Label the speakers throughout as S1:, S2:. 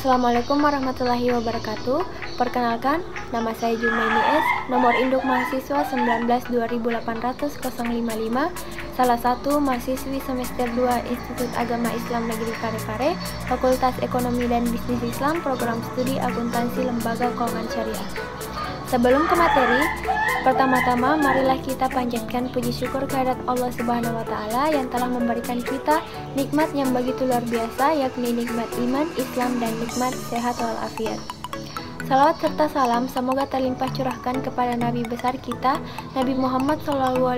S1: Assalamualaikum warahmatullahi wabarakatuh. Perkenalkan, nama saya Jumaini S. Nomor induk mahasiswa 19-28055, salah satu mahasiswi semester 2 Institut Agama Islam Negeri Parepare, Fakultas Ekonomi dan Bisnis Islam, Program Studi Akuntansi Lembaga Keuangan Syariah. Sebelum ke materi, pertama-tama marilah kita panjatkan puji syukur kehadirat Allah Subhanahu wa Ta'ala yang telah memberikan kita nikmat yang begitu luar biasa, yakni nikmat iman, Islam, dan nikmat sehat walafiat. Salawat serta salam semoga terlimpah curahkan kepada Nabi besar kita, Nabi Muhammad SAW,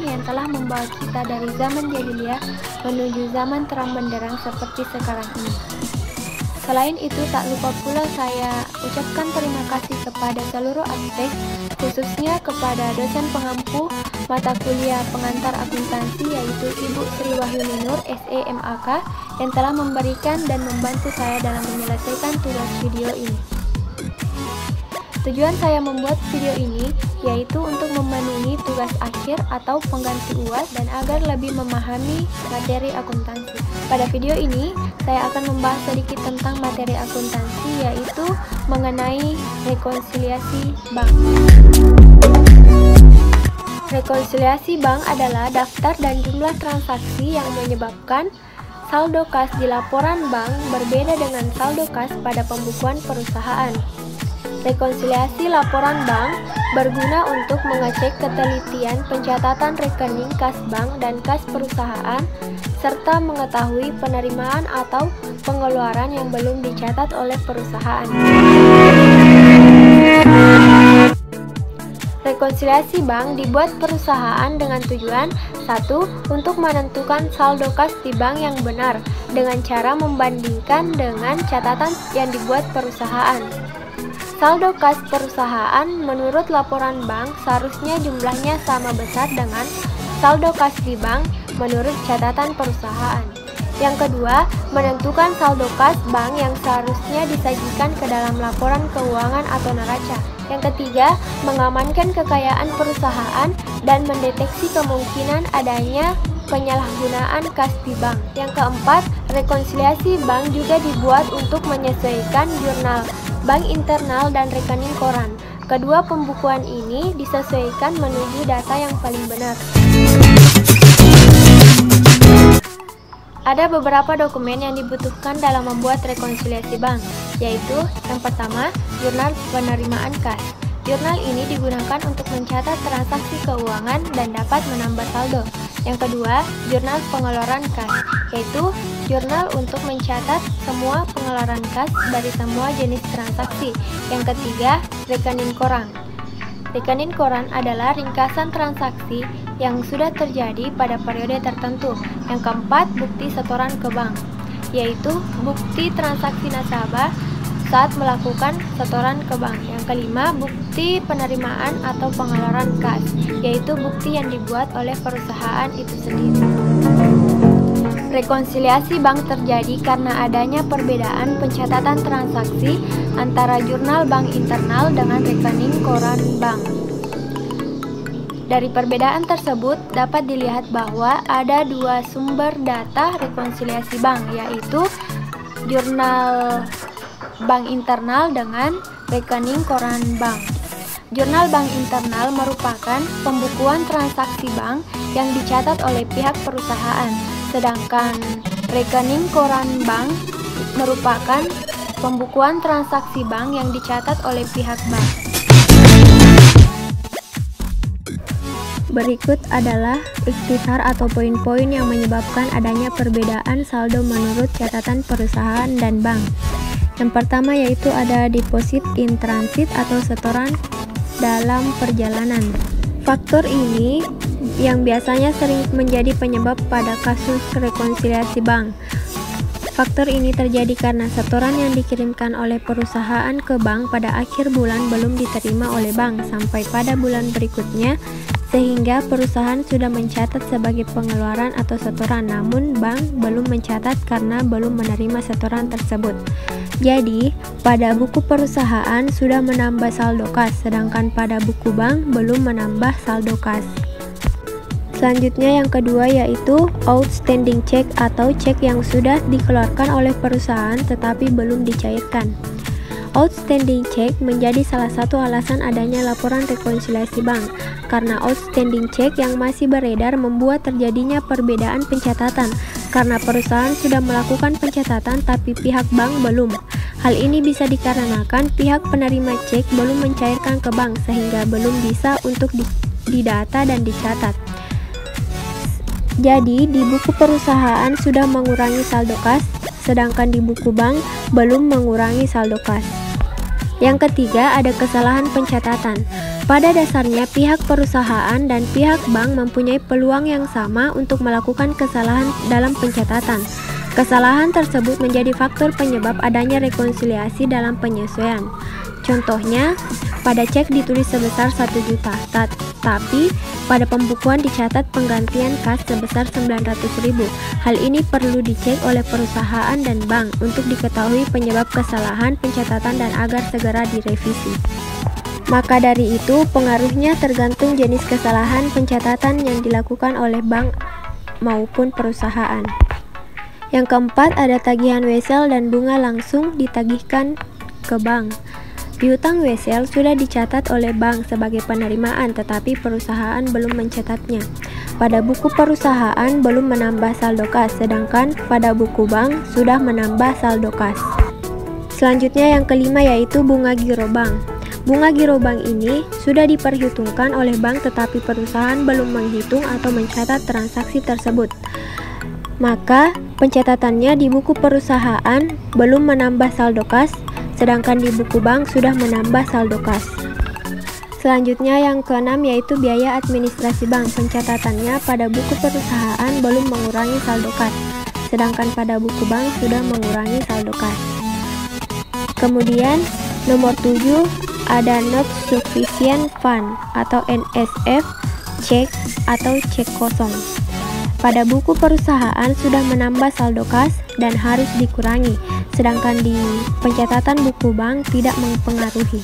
S1: yang telah membawa kita dari zaman jahiliyah menuju zaman terang benderang seperti sekarang ini. Selain itu, tak lupa pula saya ucapkan terima kasih kepada seluruh aspek, khususnya kepada dosen pengampu mata kuliah pengantar akuntansi, yaitu Ibu Sri Wahyuni Nur, SE MAK, yang telah memberikan dan membantu saya dalam menyelesaikan tugas video ini. Tujuan saya membuat video ini yaitu untuk memenuhi tugas akhir atau pengganti UAS dan agar lebih memahami materi akuntansi. Pada video ini, saya akan membahas sedikit tentang materi akuntansi, yaitu mengenai rekonsiliasi bank. Rekonsiliasi bank adalah daftar dan jumlah transaksi yang menyebabkan saldo kas di laporan bank berbeda dengan saldo kas pada pembukuan perusahaan. Rekonsiliasi laporan bank berguna untuk mengecek ketelitian pencatatan rekening kas bank dan kas perusahaan, serta mengetahui penerimaan atau pengeluaran yang belum dicatat oleh perusahaan. Rekonsiliasi bank dibuat perusahaan dengan tujuan: 1. Untuk menentukan saldo kas di bank yang benar dengan cara membandingkan dengan catatan yang dibuat perusahaan. Saldo kas perusahaan menurut laporan bank seharusnya jumlahnya sama besar dengan saldo kas di bank menurut catatan perusahaan. Yang kedua, menentukan saldo kas bank yang seharusnya disajikan ke dalam laporan keuangan atau neraca. Yang ketiga, mengamankan kekayaan perusahaan dan mendeteksi kemungkinan adanya penyalahgunaan kas di bank. Yang keempat, rekonsiliasi bank juga dibuat untuk menyesuaikan jurnal bank internal dan rekening koran. Kedua pembukuan ini disesuaikan menuju data yang paling benar. Ada beberapa dokumen yang dibutuhkan dalam membuat rekonsiliasi bank, yaitu yang pertama, jurnal penerimaan kas. Jurnal ini digunakan untuk mencatat transaksi keuangan dan dapat menambah saldo. Yang kedua, jurnal pengeluaran kas, yaitu jurnal untuk mencatat semua pengeluaran kas dari semua jenis transaksi. Yang ketiga, rekening koran. Rekening koran adalah ringkasan transaksi yang sudah terjadi pada periode tertentu. Yang keempat, bukti setoran ke bank, yaitu bukti transaksi nasabah saat melakukan setoran ke bank. Yang kelima, bukti penerimaan atau pengeluaran kas, yaitu bukti yang dibuat oleh perusahaan itu sendiri. Rekonsiliasi bank terjadi karena adanya perbedaan pencatatan transaksi antara jurnal bank internal dengan rekening koran bank. Dari perbedaan tersebut dapat dilihat bahwa ada dua sumber data rekonsiliasi bank, yaitu jurnal bank internal dengan rekening koran bank. Jurnal bank internal merupakan pembukuan transaksi bank yang dicatat oleh pihak perusahaan, sedangkan rekening koran bank merupakan pembukuan transaksi bank yang dicatat oleh pihak bank. Berikut adalah ikhtisar atau poin-poin yang menyebabkan adanya perbedaan saldo menurut catatan perusahaan dan bank. Yang pertama yaitu ada deposit in transit atau setoran dalam perjalanan. Faktor ini yang biasanya sering menjadi penyebab pada kasus rekonsiliasi bank. Faktor ini terjadi karena setoran yang dikirimkan oleh perusahaan ke bank pada akhir bulan belum diterima oleh bank sampai pada bulan berikutnya, sehingga perusahaan sudah mencatat sebagai pengeluaran atau setoran, namun bank belum mencatat karena belum menerima setoran tersebut. Jadi, pada buku perusahaan sudah menambah saldo kas, sedangkan pada buku bank belum menambah saldo kas. Selanjutnya yang kedua yaitu outstanding check atau cek yang sudah dikeluarkan oleh perusahaan tetapi belum dicairkan. Outstanding check menjadi salah satu alasan adanya laporan rekonsiliasi bank, karena outstanding check yang masih beredar membuat terjadinya perbedaan pencatatan, karena perusahaan sudah melakukan pencatatan tapi pihak bank belum. Hal ini bisa dikarenakan pihak penerima cek belum mencairkan ke bank sehingga belum bisa untuk didata dan dicatat. Jadi di buku perusahaan sudah mengurangi saldo kas, sedangkan di buku bank belum mengurangi saldo kas. Yang ketiga ada kesalahan pencatatan. Pada dasarnya pihak perusahaan dan pihak bank mempunyai peluang yang sama untuk melakukan kesalahan dalam pencatatan. Kesalahan tersebut menjadi faktor penyebab adanya rekonsiliasi dalam penyesuaian. Contohnya, pada cek ditulis sebesar 1 juta, tapi pada pembukuan dicatat penggantian kas sebesar 900.000. Hal ini perlu dicek oleh perusahaan dan bank untuk diketahui penyebab kesalahan pencatatan dan agar segera direvisi. Maka dari itu, pengaruhnya tergantung jenis kesalahan pencatatan yang dilakukan oleh bank maupun perusahaan. Yang keempat ada tagihan wesel dan bunga langsung ditagihkan ke bank. Piutang wesel sudah dicatat oleh bank sebagai penerimaan tetapi perusahaan belum mencatatnya. Pada buku perusahaan belum menambah saldo kas, sedangkan pada buku bank sudah menambah saldo kas. Selanjutnya yang kelima yaitu bunga giro bank. Bunga giro bank ini sudah diperhitungkan oleh bank tetapi perusahaan belum menghitung atau mencatat transaksi tersebut. Maka pencatatannya di buku perusahaan belum menambah saldo kas, sedangkan di buku bank sudah menambah saldo kas. Selanjutnya yang keenam yaitu biaya administrasi bank. Pencatatannya pada buku perusahaan belum mengurangi saldo kas, sedangkan pada buku bank sudah mengurangi saldo kas. Kemudian nomor 7 ada not sufficient fund atau NSF, cek atau cek kosong. Pada buku perusahaan sudah menambah saldo kas dan harus dikurangi, sedangkan di pencatatan buku bank tidak mempengaruhi.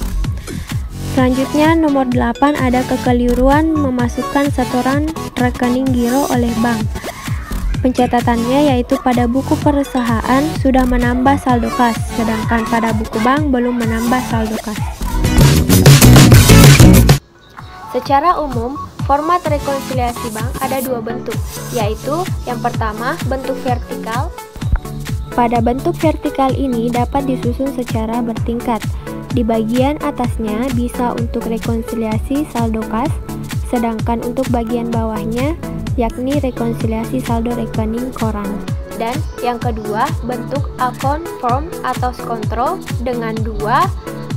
S1: Selanjutnya nomor 8 ada kekeliruan memasukkan setoran rekening giro oleh bank. Pencatatannya yaitu pada buku perusahaan sudah menambah saldo kas, sedangkan pada buku bank belum menambah saldo kas. Secara umum, format rekonsiliasi bank ada dua bentuk, yaitu yang pertama bentuk vertikal. Pada bentuk vertikal ini dapat disusun secara bertingkat. Di bagian atasnya bisa untuk rekonsiliasi saldo kas, sedangkan untuk bagian bawahnya yakni rekonsiliasi saldo rekening koran. Dan yang kedua bentuk account form atau skontrol dengan 2,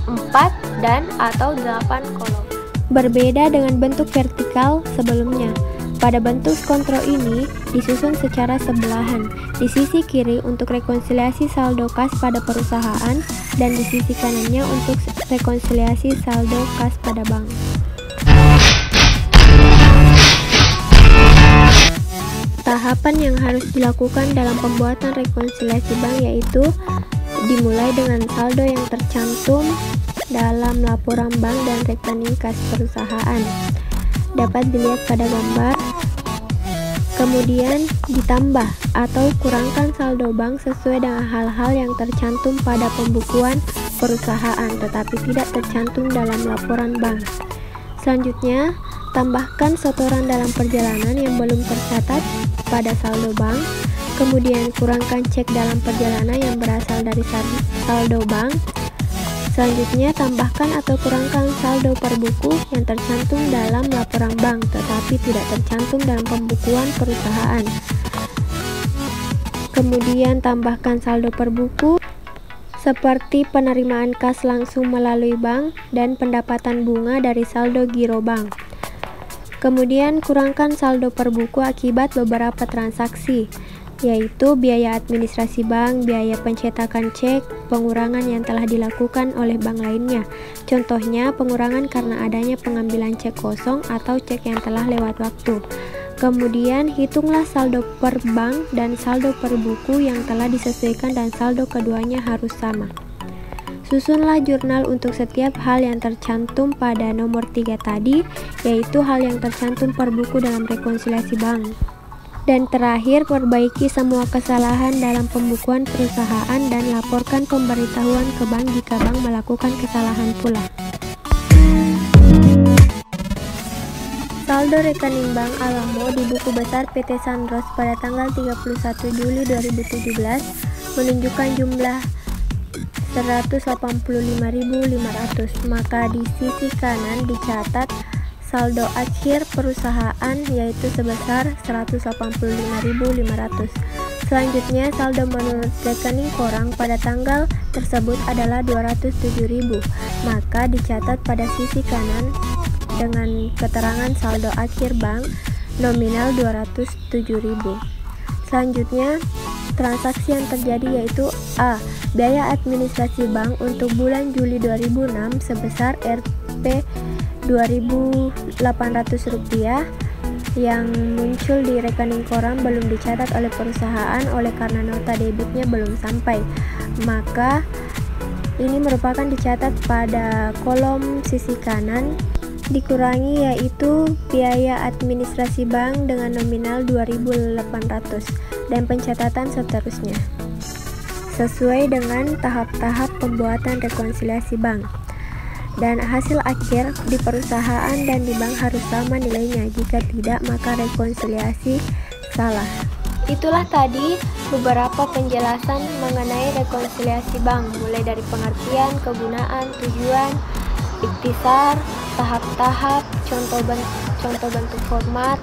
S1: 4, dan atau 8 kolom. Berbeda dengan bentuk vertikal sebelumnya. Pada bentuk kontrol ini disusun secara sebelahan. Di sisi kiri untuk rekonsiliasi saldo kas pada perusahaan dan di sisi kanannya untuk rekonsiliasi saldo kas pada bank. Tahapan yang harus dilakukan dalam pembuatan rekonsiliasi bank yaitu dimulai dengan saldo yang tercantum dalam laporan bank dan rekening kas perusahaan. Dapat dilihat pada gambar. Kemudian ditambah atau kurangkan saldo bank sesuai dengan hal-hal yang tercantum pada pembukuan perusahaan tetapi tidak tercantum dalam laporan bank. Selanjutnya, tambahkan setoran dalam perjalanan yang belum tercatat pada saldo bank. Kemudian kurangkan cek dalam perjalanan yang berasal dari saldo bank. Selanjutnya, tambahkan atau kurangkan saldo per buku yang tercantum dalam laporan bank tetapi tidak tercantum dalam pembukuan perusahaan. Kemudian, tambahkan saldo per buku seperti penerimaan kas langsung melalui bank dan pendapatan bunga dari saldo giro bank. Kemudian, kurangkan saldo per buku akibat beberapa transaksi, yaitu biaya administrasi bank, biaya pencetakan cek, pengurangan yang telah dilakukan oleh bank lainnya. Contohnya, pengurangan karena adanya pengambilan cek kosong atau cek yang telah lewat waktu. Kemudian, hitunglah saldo per bank dan saldo per buku yang telah disesuaikan dan saldo keduanya harus sama. Susunlah jurnal untuk setiap hal yang tercantum pada nomor 3 tadi, yaitu hal yang tercantum per buku dalam rekonsiliasi bank. Dan terakhir, perbaiki semua kesalahan dalam pembukuan perusahaan dan laporkan pemberitahuan ke bank jika bank melakukan kesalahan pula. Saldo rekening Bank Alamo di buku besar PT Sandros pada tanggal 31 Juli 2017 menunjukkan jumlah 185.500, maka di sisi kanan dicatat saldo akhir perusahaan yaitu sebesar 185.500. Selanjutnya, saldo menurut rekening korang pada tanggal tersebut adalah 207.000, maka dicatat pada sisi kanan dengan keterangan saldo akhir bank nominal 207.000. Selanjutnya, transaksi yang terjadi yaitu A. Biaya administrasi bank untuk bulan Juli 2006 sebesar Rp2.800 yang muncul di rekening koran belum dicatat oleh perusahaan oleh karena nota debitnya belum sampai. Maka ini merupakan dicatat pada kolom sisi kanan dikurangi yaitu biaya administrasi bank dengan nominal 2.800 dan pencatatan seterusnya sesuai dengan tahap-tahap pembuatan rekonsiliasi bank. Dan hasil akhir di perusahaan dan di bank harus sama nilainya, jika tidak maka rekonsiliasi salah. Itulah tadi beberapa penjelasan mengenai rekonsiliasi bank, mulai dari pengertian, kegunaan, tujuan, ikhtisar, tahap-tahap, contoh bentuk format,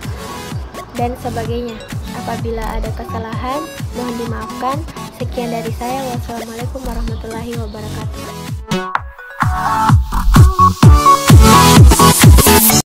S1: dan sebagainya. Apabila ada kesalahan, mohon dimaafkan. Sekian dari saya. Wassalamualaikum warahmatullahi wabarakatuh.